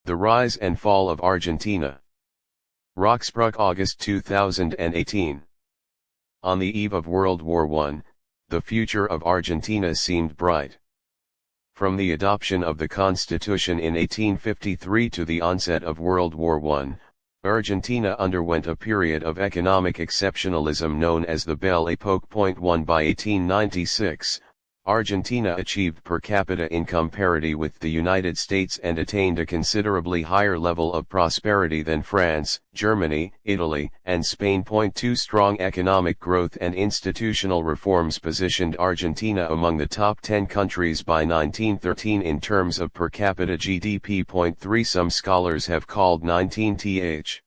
The Rise and Fall of Argentina. Rok Spruk, August 2018. On the eve of World War I, the future of Argentina seemed bright. From the adoption of the Constitution in 1853 to the onset of World War I, Argentina underwent a period of economic exceptionalism known as the Belle Époque. By 1896, Argentina achieved per capita income parity with the United States and attained a considerably higher level of prosperity than France, Germany, Italy, and Spain. 2 Strong economic growth and institutional reforms positioned Argentina among the top 10 countries by 1913 in terms of per capita GDP. 3 Some scholars have called 19th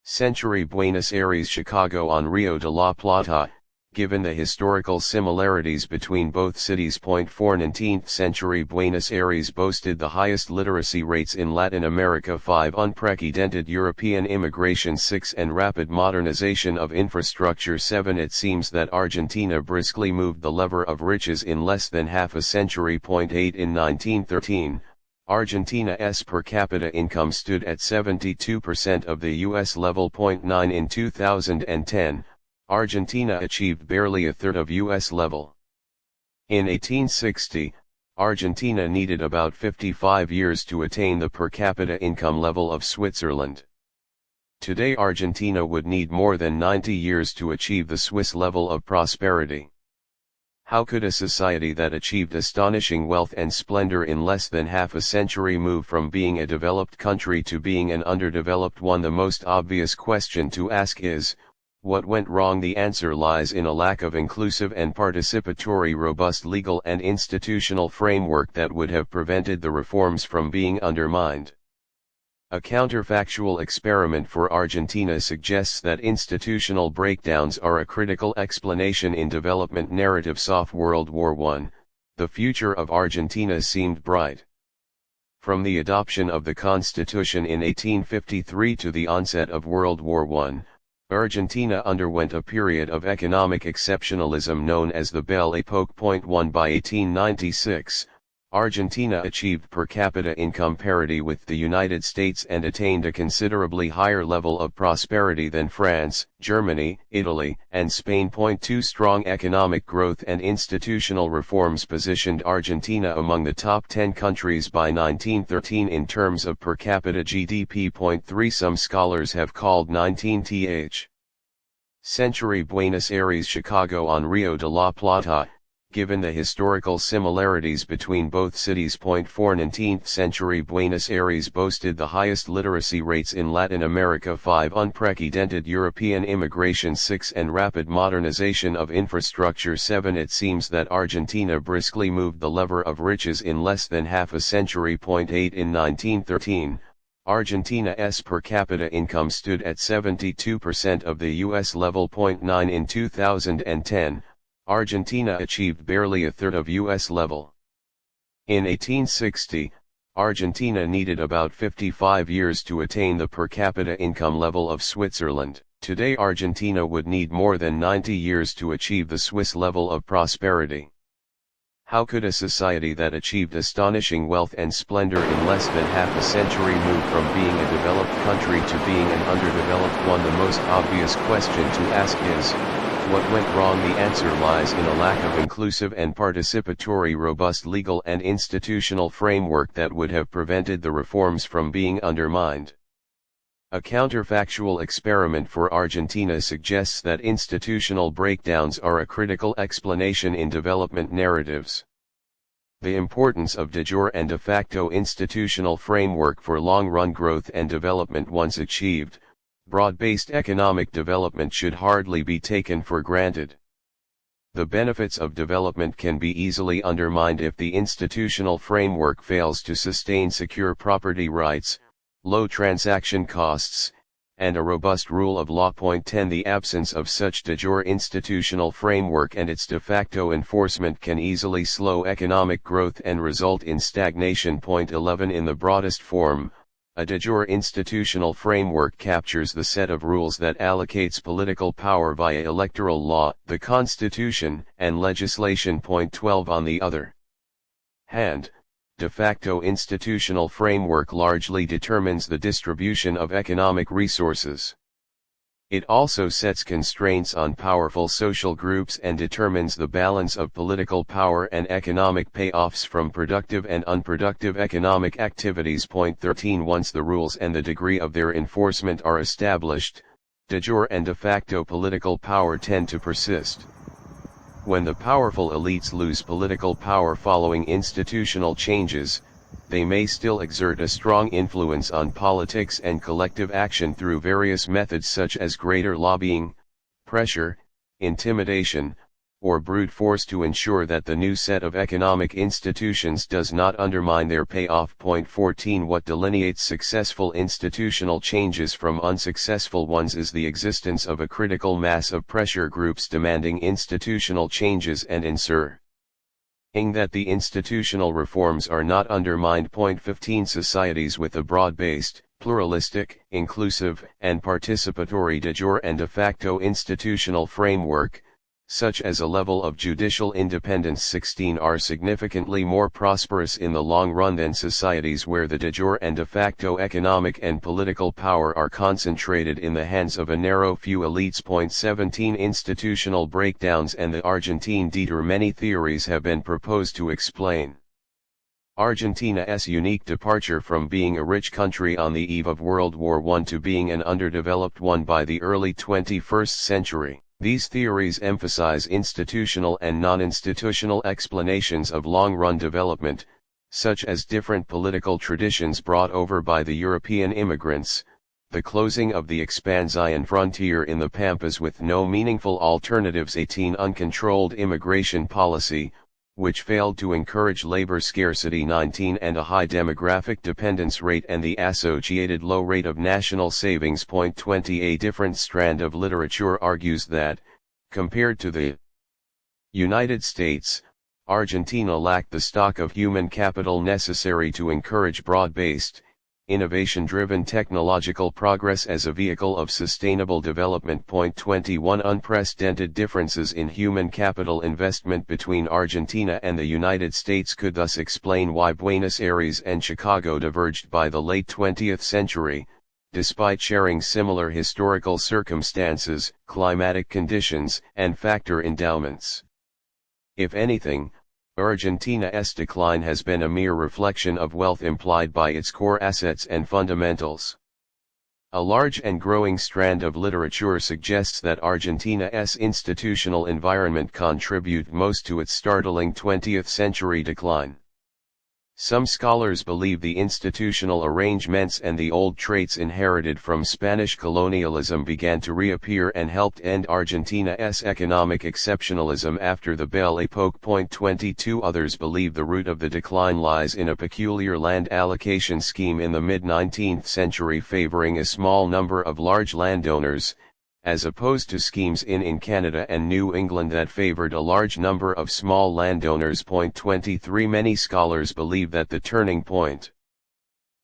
century Buenos Aires Chicago on Rio de la Plata, given the historical similarities between both cities. 4 19th century Buenos Aires boasted the highest literacy rates in Latin America. 5 Unprecedented European immigration. 6 And rapid modernization of infrastructure. 7 It seems that Argentina briskly moved the lever of riches in less than half a century. 8 In 1913, Argentina's per capita income stood at 72% of the US level. 9 In 2010, Argentina achieved barely a third of US level. In 1860, Argentina needed about 55 years to attain the per capita income level of Switzerland. Today Argentina would need more than 90 years to achieve the Swiss level of prosperity. How could a society that achieved astonishing wealth and splendor in less than half a century move from being a developed country to being an underdeveloped one? The most obvious question to ask is, what went wrong? The answer lies in a lack of inclusive and participatory robust legal and institutional framework that would have prevented the reforms from being undermined. A counterfactual experiment for Argentina suggests that institutional breakdowns are a critical explanation in development narratives. Off World War I, the future of Argentina seemed bright. From the adoption of the Constitution in 1853 to the onset of World War I, Argentina underwent a period of economic exceptionalism known as the Belle Époque. 1 By 1896, Argentina achieved per capita income parity with the United States and attained a considerably higher level of prosperity than France, Germany, Italy, and Spain. 2 Strong economic growth and institutional reforms positioned Argentina among the top 10 countries by 1913 in terms of per capita GDP. 3 Some scholars have called 19th century Buenos Aires Chicago on Rio de la Plata, given the historical similarities between both cities. 4 19th century Buenos Aires boasted the highest literacy rates in Latin America. 5 Unprecedented European immigration. 6 And rapid modernization of infrastructure. 7 It seems that Argentina briskly moved the lever of riches in less than half a century. 8 In 1913, Argentina's per capita income stood at 72% of the US level. 9 In 2010, Argentina achieved barely a third of US level. In 1860, Argentina needed about 55 years to attain the per capita income level of Switzerland. Today Argentina would need more than 90 years to achieve the Swiss level of prosperity. How could a society that achieved astonishing wealth and splendor in less than half a century move from being a developed country to being an underdeveloped one? The most obvious question to ask is, what went wrong? The answer lies in a lack of inclusive and participatory robust legal and institutional framework that would have prevented the reforms from being undermined. A counterfactual experiment for Argentina suggests that institutional breakdowns are a critical explanation in development narratives. The importance of de jure and de facto institutional framework for long-run growth and development. Once achieved, broad-based economic development should hardly be taken for granted. The benefits of development can be easily undermined if the institutional framework fails to sustain secure property rights, low transaction costs, and a robust rule of law. 10 The absence of such de jure institutional framework and its de facto enforcement can easily slow economic growth and result in stagnation. 11 In the broadest form, a de jure institutional framework captures the set of rules that allocates political power via electoral law, the Constitution, and legislation. 12 On the other hand, de facto institutional framework largely determines the distribution of economic resources. It also sets constraints on powerful social groups and determines the balance of political power and economic payoffs from productive and unproductive economic activities. Point 13. Once the rules and the degree of their enforcement are established, de jure and de facto political power tend to persist. When the powerful elites lose political power following institutional changes, they may still exert a strong influence on politics and collective action through various methods such as greater lobbying, pressure, intimidation, or brute force to ensure that the new set of economic institutions does not undermine their payoff. Point 14. What delineates successful institutional changes from unsuccessful ones is the existence of a critical mass of pressure groups demanding institutional changes and ensuring that the institutional reforms are not undermined. Point 15. Societies with a broad-based, pluralistic, inclusive, and participatory de jure and de facto institutional framework, such as a level of judicial independence 16, are significantly more prosperous in the long run than societies where the de jure and de facto economic and political power are concentrated in the hands of a narrow few elites. Point 17. Institutional breakdowns and the Argentine detour. Many theories have been proposed to explain Argentina's unique departure from being a rich country on the eve of World War I to being an underdeveloped one by the early 21st century. These theories emphasize institutional and non-institutional explanations of long-run development, such as different political traditions brought over by the European immigrants, the closing of the expansión frontier in the Pampas with no meaningful alternatives, 18. Uncontrolled immigration policy, which failed to encourage labor scarcity, 19. And a high demographic dependence rate and the associated low rate of national savings. Point 20. A different strand of literature argues that, compared to the United States, Argentina lacked the stock of human capital necessary to encourage broad-based, innovation-driven technological progress as a vehicle of sustainable development. Point 21. Unprecedented differences in human capital investment between Argentina and the United States could thus explain why Buenos Aires and Chicago diverged by the late 20th century, despite sharing similar historical circumstances, climatic conditions, and factor endowments. If anything, Argentina's decline has been a mere reflection of wealth implied by its core assets and fundamentals. A large and growing strand of literature suggests that Argentina's institutional environment contribute most to its startling 20th century decline. Some scholars believe the institutional arrangements and the old traits inherited from Spanish colonialism began to reappear and helped end Argentina's economic exceptionalism after the Belle Époque. Point 22. Others believe the root of the decline lies in a peculiar land allocation scheme in the mid-19th century favoring a small number of large landowners, as opposed to schemes in Canada and New England that favored a large number of small landowners. Point 23. Many scholars believe that the turning point,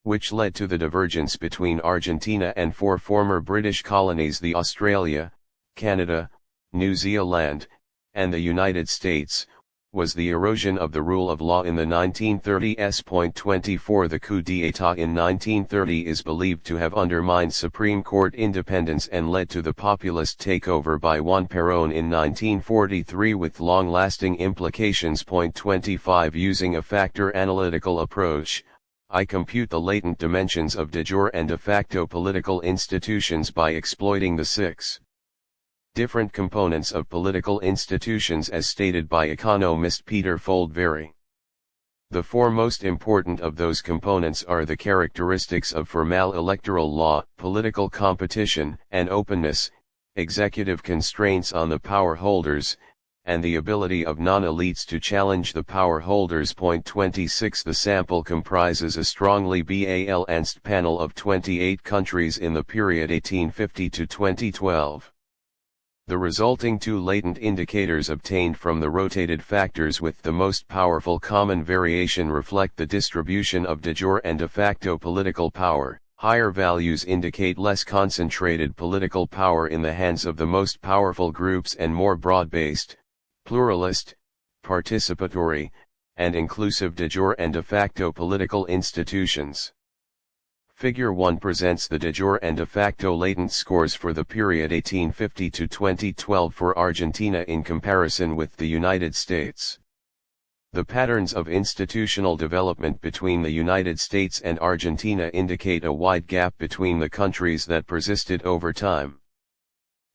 which led to the divergence between Argentina and four former British colonies, the Australia, Canada, New Zealand, and the United States, was the erosion of the rule of law in the 1930s. Point 24. The coup d'état in 1930 is believed to have undermined Supreme Court independence and led to the populist takeover by Juan Perón in 1943 with long-lasting implications. Point 25. Using a factor analytical approach, I compute the latent dimensions of de jure and de facto political institutions by exploiting the six different components of political institutions as stated by economist Peter Foldvary. The four most important of those components are the characteristics of formal electoral law, political competition and openness, executive constraints on the power holders, and the ability of non-elites to challenge the power holders. Point 26. The sample comprises a strongly balanced panel of 28 countries in the period 1850 to 2012. The resulting two latent indicators obtained from the rotated factors with the most powerful common variation reflect the distribution of de jure and de facto political power. Higher values indicate less concentrated political power in the hands of the most powerful groups and more broad-based, pluralist, participatory, and inclusive de jure and de facto political institutions. Figure 1 presents the de jure and de facto latent scores for the period 1850 to 2012 for Argentina in comparison with the United States. The patterns of institutional development between the United States and Argentina indicate a wide gap between the countries that persisted over time.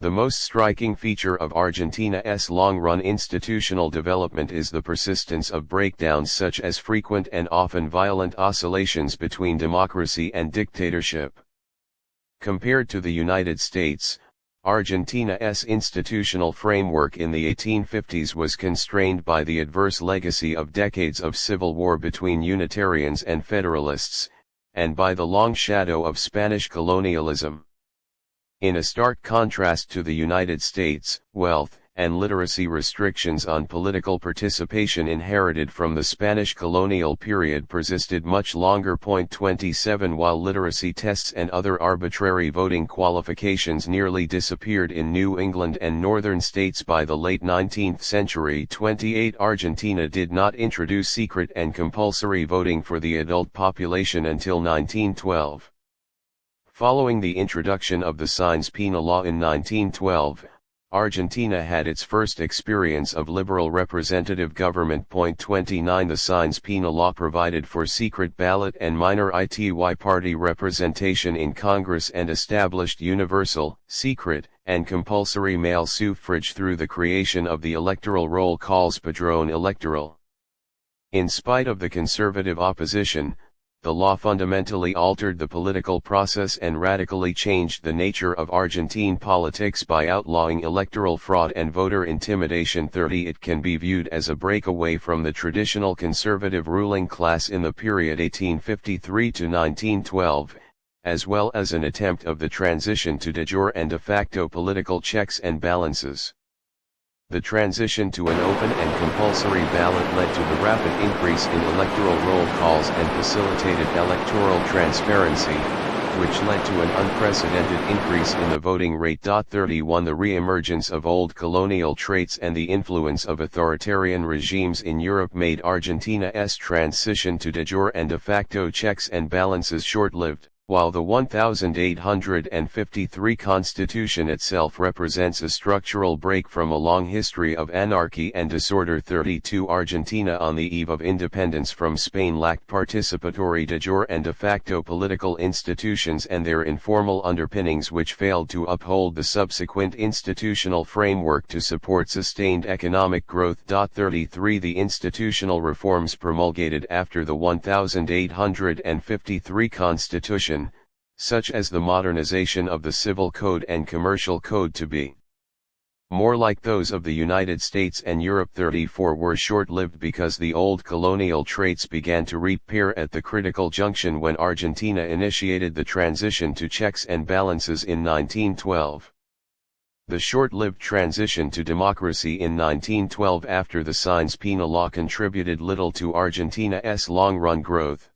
The most striking feature of Argentina's long-run institutional development is the persistence of breakdowns such as frequent and often violent oscillations between democracy and dictatorship. Compared to the United States, Argentina's institutional framework in the 1850s was constrained by the adverse legacy of decades of civil war between Unitarians and Federalists, and by the long shadow of Spanish colonialism. In a stark contrast to the United States, wealth and literacy restrictions on political participation inherited from the Spanish colonial period persisted much longer. 27 While literacy tests and other arbitrary voting qualifications nearly disappeared in New England and northern states by the late 19th century. 28 Argentina did not introduce secret and compulsory voting for the adult population until 1912. Following the introduction of the Sáenz penal law in 1912, Argentina had its first experience of liberal representative government. 29 The Sáenz penal law provided for secret ballot and minor ity party representation in Congress and established universal, secret, and compulsory male suffrage through the creation of the electoral roll call's Padrón Electoral. In spite of the conservative opposition, the law fundamentally altered the political process and radically changed the nature of Argentine politics by outlawing electoral fraud and voter intimidation. 30 It can be viewed as a breakaway from the traditional conservative ruling class in the period 1853 to 1912, as well as an attempt of the transition to de jure and de facto political checks and balances. The transition to an open and compulsory ballot led to the rapid increase in electoral roll calls and facilitated electoral transparency, which led to an unprecedented increase in the voting rate. 31 The re-emergence of old colonial traits and the influence of authoritarian regimes in Europe made Argentina's transition to de jure and de facto checks and balances short-lived. While the 1853 Constitution itself represents a structural break from a long history of anarchy and disorder. 32 Argentina on the eve of independence from Spain lacked participatory de jure and de facto political institutions and their informal underpinnings, which failed to uphold the subsequent institutional framework to support sustained economic growth. 33 The institutional reforms promulgated after the 1853 Constitution, such as the modernization of the Civil Code and Commercial Code to be more like those of the United States and Europe. 34 Were short-lived because the old colonial traits began to repair at the critical junction when Argentina initiated the transition to checks and balances in 1912. The short-lived transition to democracy in 1912 after the Sáenz penal law contributed little to Argentina's long-run growth.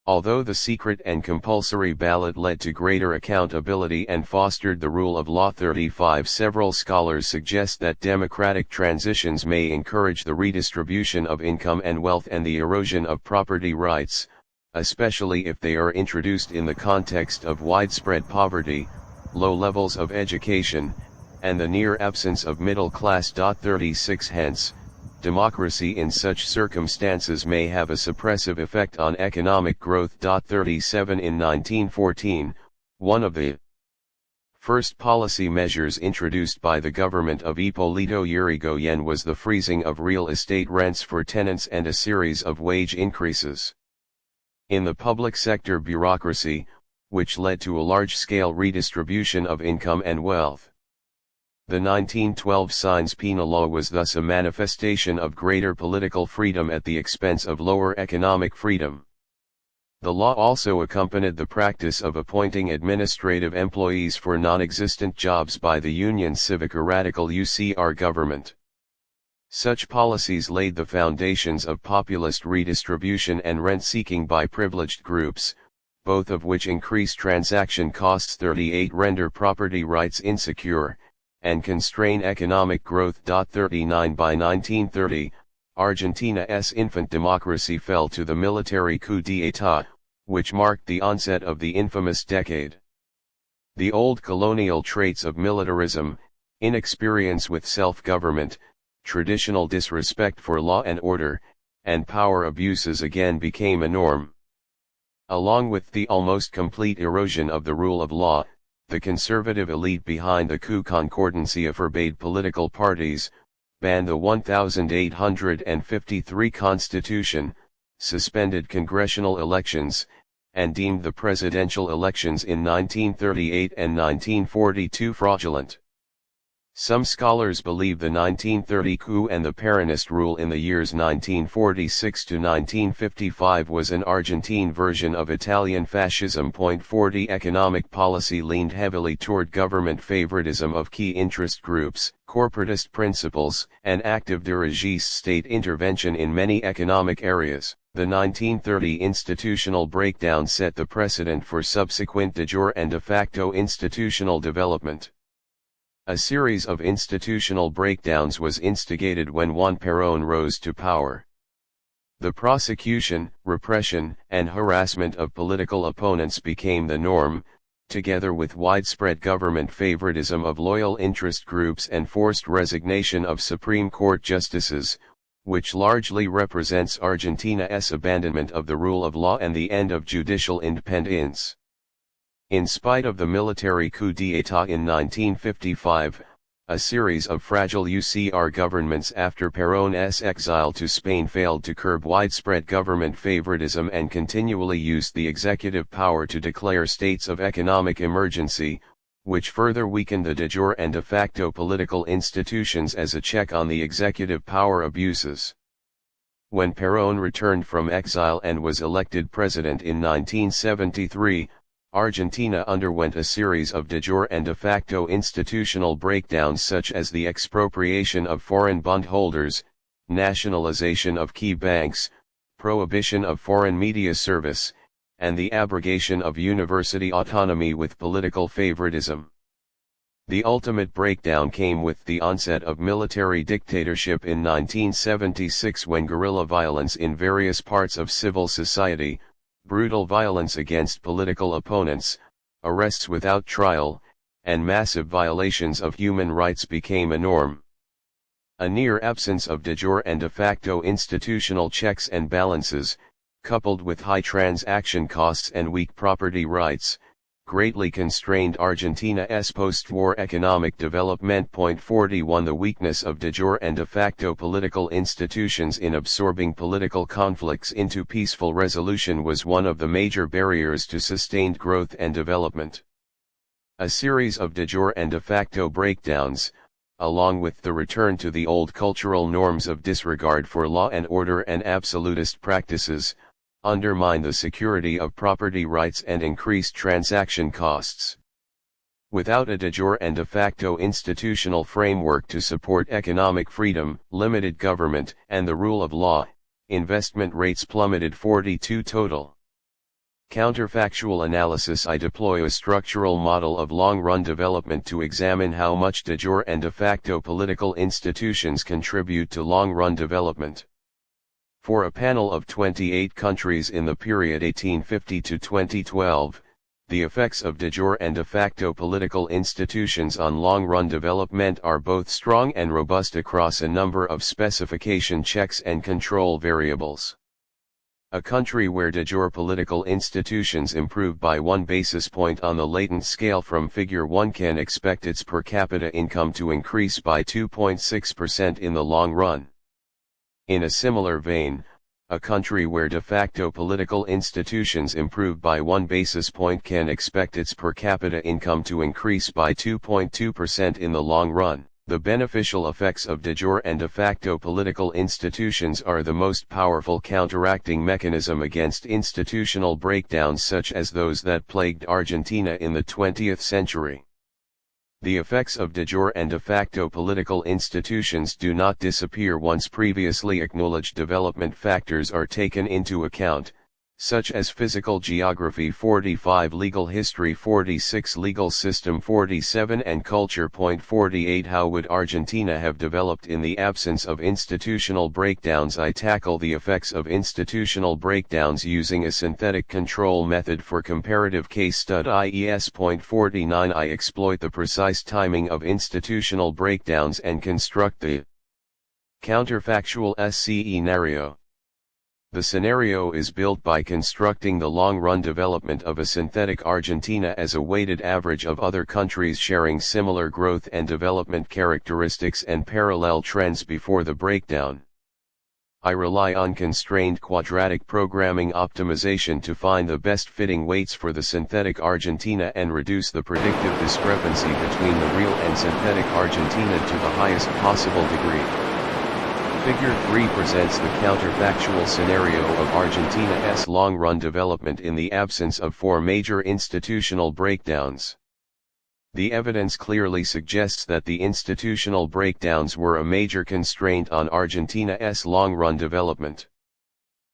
Although the secret and compulsory ballot led to greater accountability and fostered the rule of law. 35 Several scholars suggest that democratic transitions may encourage the redistribution of income and wealth and the erosion of property rights, especially if they are introduced in the context of widespread poverty, low levels of education, and the near absence of middle class. 36 Hence, democracy in such circumstances may have a suppressive effect on economic growth. 37 In 1914, one of the first policy measures introduced by the government of Hipólito Yrigoyen was the freezing of real estate rents for tenants and a series of wage increases in the public sector bureaucracy, which led to a large-scale redistribution of income and wealth. The 1912 Sáenz penal law was thus a manifestation of greater political freedom at the expense of lower economic freedom. The law also accompanied the practice of appointing administrative employees for non-existent jobs by the Union Civica Radical UCR government. Such policies laid the foundations of populist redistribution and rent-seeking by privileged groups, both of which increase transaction costs. 38 Render property rights insecure, and constrain economic growth. 39 By 1930, Argentina's infant democracy fell to the military coup d'état, which marked the onset of the infamous decade. The old colonial traits of militarism, inexperience with self-government, traditional disrespect for law and order, and power abuses again became a norm. Along with the almost complete erosion of the rule of law, the conservative elite behind the coup concordancia forbade political parties, banned the 1853 Constitution, suspended congressional elections, and deemed the presidential elections in 1938 and 1942 fraudulent. Some scholars believe the 1930 coup and the Peronist rule in the years 1946 to 1955 was an Argentine version of Italian fascism. 40 Economic policy leaned heavily toward government favoritism of key interest groups, corporatist principles, and active dirigiste state intervention in many economic areas. The 1930 institutional breakdown set the precedent for subsequent de jure and de facto institutional development. A series of institutional breakdowns was instigated when Juan Perón rose to power. The prosecution, repression, and harassment of political opponents became the norm, together with widespread government favoritism of loyal interest groups and forced resignation of Supreme Court justices, which largely represents Argentina's abandonment of the rule of law and the end of judicial independence. In spite of the military coup d'état in 1955, a series of fragile UCR governments after Perón's exile to Spain failed to curb widespread government favoritism and continually used the executive power to declare states of economic emergency, which further weakened the de jure and de facto political institutions as a check on the executive power abuses. When Perón returned from exile and was elected president in 1973, Argentina underwent a series of de jure and de facto institutional breakdowns such as the expropriation of foreign bondholders, nationalization of key banks, prohibition of foreign media service, and the abrogation of university autonomy with political favoritism. The ultimate breakdown came with the onset of military dictatorship in 1976 when guerrilla violence in various parts of civil society, brutal violence against political opponents, arrests without trial, and massive violations of human rights became a norm. A near absence of de jure and de facto institutional checks and balances, coupled with high transaction costs and weak property rights, greatly constrained Argentina's post-war economic development. 41 The weakness of de jure and de facto political institutions in absorbing political conflicts into peaceful resolution was one of the major barriers to sustained growth and development. A series of de jure and de facto breakdowns, along with the return to the old cultural norms of disregard for law and order and absolutist practices, undermine the security of property rights and increased transaction costs. Without a de jure and de facto institutional framework to support economic freedom, limited government, and the rule of law, investment rates plummeted. 42 Total counterfactual analysis. I deploy a structural model of long-run development to examine how much de jure and de facto political institutions contribute to long-run development. For a panel of 28 countries in the period 1850 to 2012, the effects of de jure and de facto political institutions on long-run development are both strong and robust across a number of specification checks and control variables. A country where de jure political institutions improve by 1 basis point on the latent scale from Figure 1 can expect its per capita income to increase by 2.6% in the long run. In a similar vein, a country where de facto political institutions improve by 1 basis point can expect its per capita income to increase by 2.2% in the long run. The beneficial effects of de jure and de facto political institutions are the most powerful counteracting mechanism against institutional breakdowns such as those that plagued Argentina in the 20th century. The effects of de jure and de facto political institutions do not disappear once previously acknowledged development factors are taken into account, such as physical geography 45, legal history 46, legal system 47, and culture. 48 How would Argentina have developed in the absence of institutional breakdowns? I tackle the effects of institutional breakdowns using a synthetic control method for comparative case study. IES. 49 I exploit the precise timing of institutional breakdowns and construct the counterfactual scenario. The scenario is built by constructing the long-run development of a synthetic Argentina as a weighted average of other countries sharing similar growth and development characteristics and parallel trends before the breakdown. I rely on constrained quadratic programming optimization to find the best fitting weights for the synthetic Argentina and reduce the predictive discrepancy between the real and synthetic Argentina to the highest possible degree. Figure 3 presents the counterfactual scenario of Argentina's long-run development in the absence of four major institutional breakdowns. The evidence clearly suggests that the institutional breakdowns were a major constraint on Argentina's long-run development.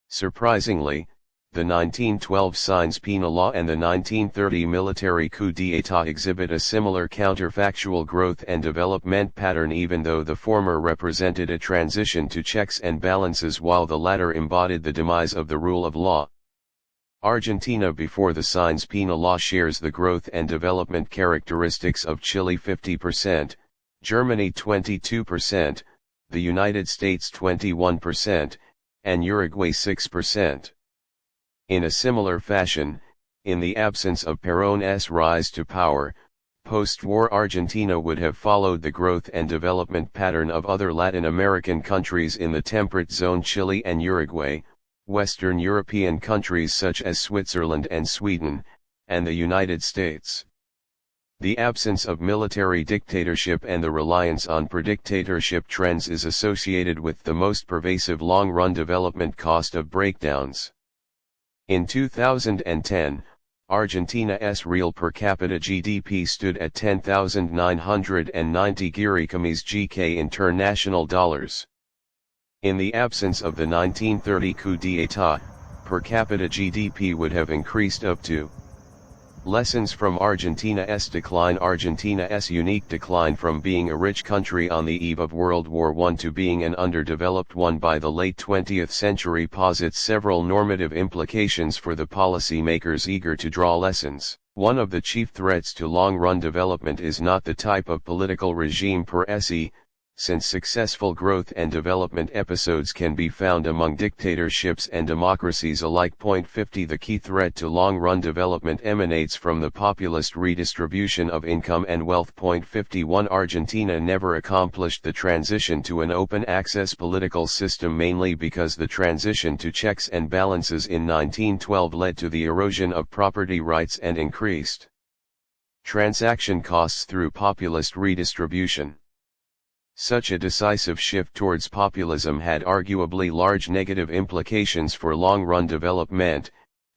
Surprisingly, the 1912 Sáenz penal law and the 1930 military coup d'état exhibit a similar counterfactual growth and development pattern, even though the former represented a transition to checks and balances while the latter embodied the demise of the rule of law. Argentina before the Sáenz penal law shares the growth and development characteristics of Chile 50%, Germany 22%, the United States 21%, and Uruguay 6%. In a similar fashion, in the absence of Perón's rise to power, post-war Argentina would have followed the growth and development pattern of other Latin American countries in the temperate zone, Chile and Uruguay, Western European countries such as Switzerland and Sweden, and the United States. The absence of military dictatorship and the reliance on predictatorship trends is associated with the most pervasive long-run development cost of breakdowns. In 2010, Argentina's real per capita GDP stood at 10,990 gyricames GK international dollars. In the absence of the 1930 coup d'état, per capita GDP would have increased up to. Lessons from Argentina's decline. Argentina's unique decline from being a rich country on the eve of World War I to being an underdeveloped one by the late 20th century posits several normative implications for the policymakers eager to draw lessons. One of the chief threats to long-run development is not the type of political regime per se, since successful growth and development episodes can be found among dictatorships and democracies alike. 50 The key threat to long-run development emanates from the populist redistribution of income and wealth. 51 Argentina never accomplished the transition to an open access political system, mainly because the transition to checks and balances in 1912 led to the erosion of property rights and increased transaction costs through populist redistribution. Such a decisive shift towards populism had arguably large negative implications for long-run development,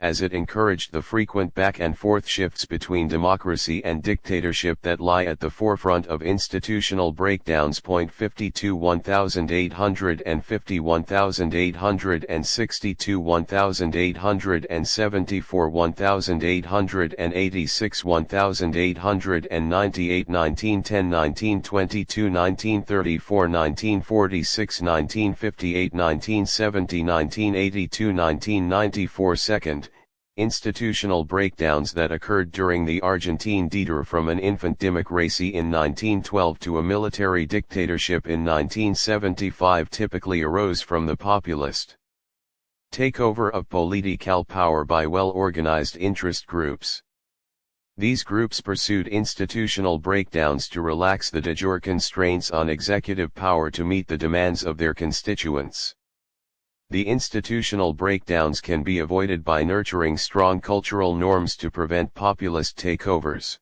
as it encouraged the frequent back-and-forth shifts between democracy and dictatorship that lie at the forefront of institutional breakdowns. 52 1850 1862 1874 1886 1898 1910 1922 1934 1946 1958 1970 1982 1994 Second, institutional breakdowns that occurred during the Argentine detour from an infant democracy in 1912 to a military dictatorship in 1975 typically arose from the populist takeover of political power by well-organized interest groups. These groups pursued institutional breakdowns to relax the de jure constraints on executive power to meet the demands of their constituents. The institutional breakdowns can be avoided by nurturing strong cultural norms to prevent populist takeovers.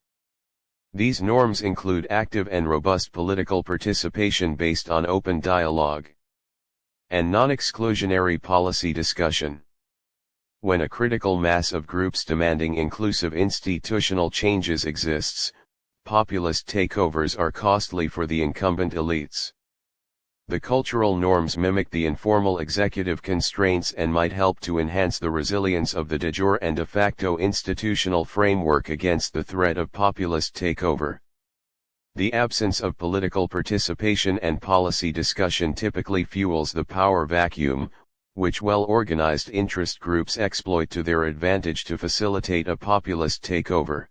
These norms include active and robust political participation based on open dialogue and non-exclusionary policy discussion. When a critical mass of groups demanding inclusive institutional changes exists, populist takeovers are costly for the incumbent elites. The cultural norms mimic the informal executive constraints and might help to enhance the resilience of the de jure and de facto institutional framework against the threat of populist takeover. The absence of political participation and policy discussion typically fuels the power vacuum, which well-organized interest groups exploit to their advantage to facilitate a populist takeover.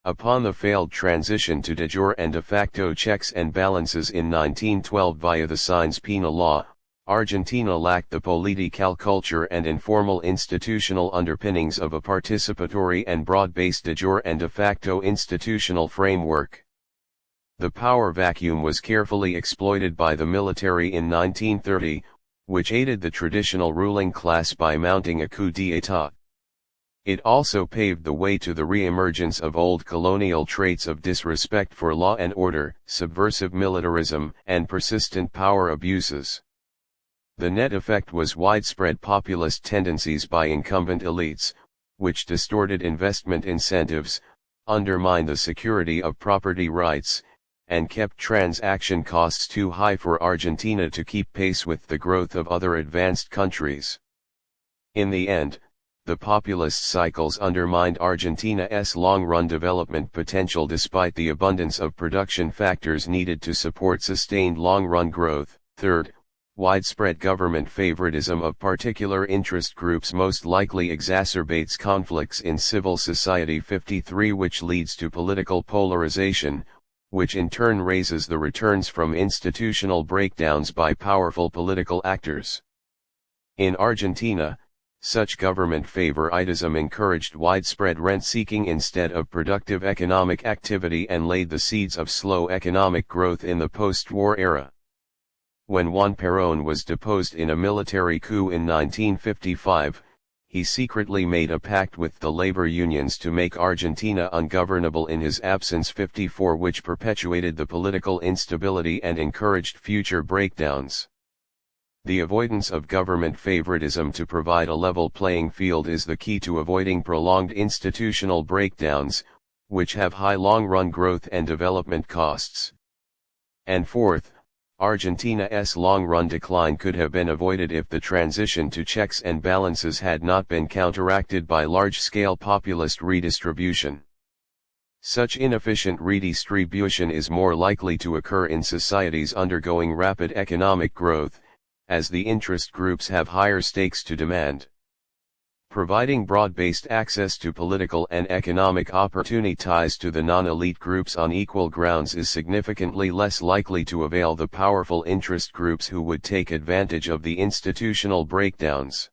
Upon the failed transition to de jure and de facto checks and balances in 1912 via the Sáenz penal law, Argentina lacked the political culture and informal institutional underpinnings of a participatory and broad-based de jure and de facto institutional framework. The power vacuum was carefully exploited by the military in 1930, which aided the traditional ruling class by mounting a coup d'état. It also paved the way to the re-emergence of old colonial traits of disrespect for law and order, subversive militarism, and persistent power abuses. The net effect was widespread populist tendencies by incumbent elites, which distorted investment incentives, undermined the security of property rights, and kept transaction costs too high for Argentina to keep pace with the growth of other advanced countries. In the end, the populist cycles undermined Argentina's long-run development potential despite the abundance of production factors needed to support sustained long-run growth. Third, widespread government favoritism of particular interest groups most likely exacerbates conflicts in civil society. 53 which leads to political polarization, which in turn raises the returns from institutional breakdowns by powerful political actors. In Argentina, such government favoritism encouraged widespread rent-seeking instead of productive economic activity and laid the seeds of slow economic growth in the post-war era. When Juan Perón was deposed in a military coup in 1955, he secretly made a pact with the labor unions to make Argentina ungovernable in his absence. 54 which perpetuated the political instability and encouraged future breakdowns. The avoidance of government favoritism to provide a level playing field is the key to avoiding prolonged institutional breakdowns, which have high long-run growth and development costs. And fourth, Argentina's long-run decline could have been avoided if the transition to checks and balances had not been counteracted by large-scale populist redistribution. Such inefficient redistribution is more likely to occur in societies undergoing rapid economic growth, as the interest groups have higher stakes to demand. Providing broad-based access to political and economic opportunities to the non-elite groups on equal grounds is significantly less likely to avail the powerful interest groups who would take advantage of the institutional breakdowns.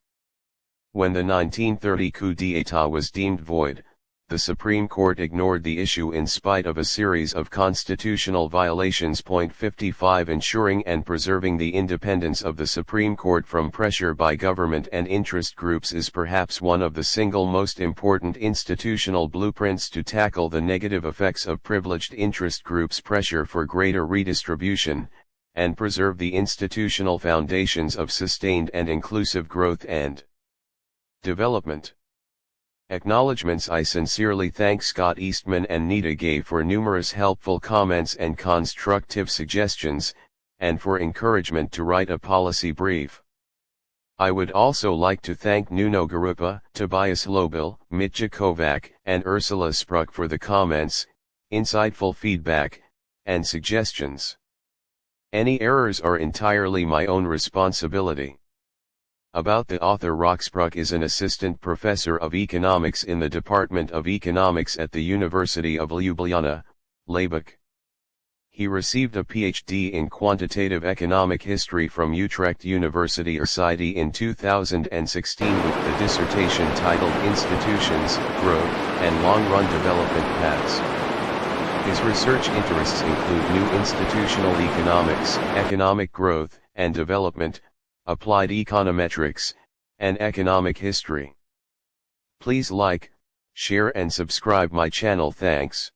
When the 1930 coup d'état was deemed void, the Supreme Court ignored the issue in spite of a series of constitutional violations. 55 Ensuring and preserving the independence of the Supreme Court from pressure by government and interest groups is perhaps one of the single most important institutional blueprints to tackle the negative effects of privileged interest groups' pressure for greater redistribution, and preserve the institutional foundations of sustained and inclusive growth and development. Acknowledgements. I sincerely thank Scott Eastman and Nita Gay for numerous helpful comments and constructive suggestions, and for encouragement to write a policy brief. I would also like to thank Nuno Garupa, Tobias Lobil, Mitja Kovac, and Ursula Spruk for the comments, insightful feedback, and suggestions. Any errors are entirely my own responsibility. About the author. Rok Spruk is an assistant professor of economics in the Department of Economics at the University of Ljubljana, Leibach. He received a PhD in quantitative economic history from Utrecht University in 2016 with the dissertation titled Institutions, Growth, and Long-Run Development Paths. His research interests include new institutional economics, economic growth and development, applied econometrics, and economic history. Please like, share and subscribe my channel. Thanks.